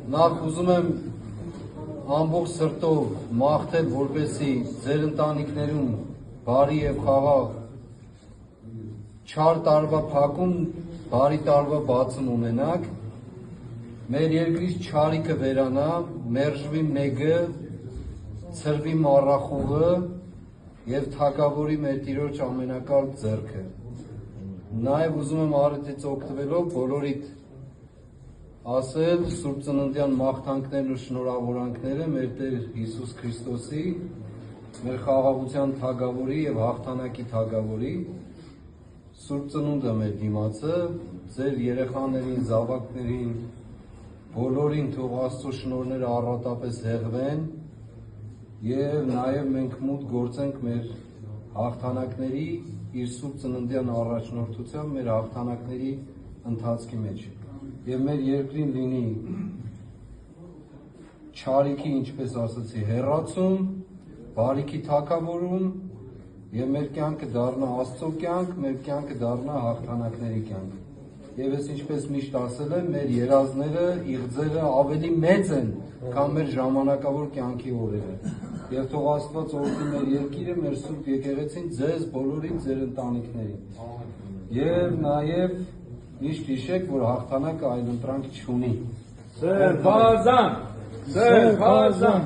Նախ ուզում եմ ամբողջ սրտով մաղթել, որպեսզի ձեր ընտանիքներում բարի եւ խաղաղ չար տարվա փակում, բարի տարվա բացում ունենաք, մեր երկրից չարիքը վերանա, մերժվի մեգը, ցրվի մառախուղը եւ թագավորի մեր Տիրոջ ամենակալ ձեռքը։ Նաեւ ուզում եմ առիթից օգտվելով բոլորիդ ասել Սուրբ Ծննդյան մաղթանքներն ու շնորհավորանքները մեր Տեր Հիսուս Քրիստոսի, մեր խաղաղության թագավորի եւ հաղթանակի թագավորի, Սուրբ Ծնունդը մեր դիմացը, ձեր երեխաներին, զավակներին, բոլորին թող Աստծո շնորհները առատապես հեղվեն եւ նաեւ մենք մուտք գործենք մեր հաղթանակների իր Սուրբ Ծննդյան առաջնորդությամբ մեր հաղթանակների ընթացքի մեջ եւ մեր երկրին լինի չարիքի, ինչպես ասացի, հեռացում, բարիքի թագավորում եւ մեր կյանքը դառնա Աստծո կյանք, մեր կյանքը դառնա հաղթանակների կյանք։ Եվ ես ինչպես միշտ ասել եմ, մեր երազները, իղձերը ավելի մեծ են, քան մեր ժամանակավոր կյանքի օրերը։ Եվ թող Աստված օրհնի մեր երկիրը, մեր Սուրբ եկեղեցին, ձեզ բոլորին, ձեր ընտանիքներին։ Եվ նաեւ միշտ հիշեք, որ հաղթանակը այլընտրանք չունի։ Սրբազան, սրբազան։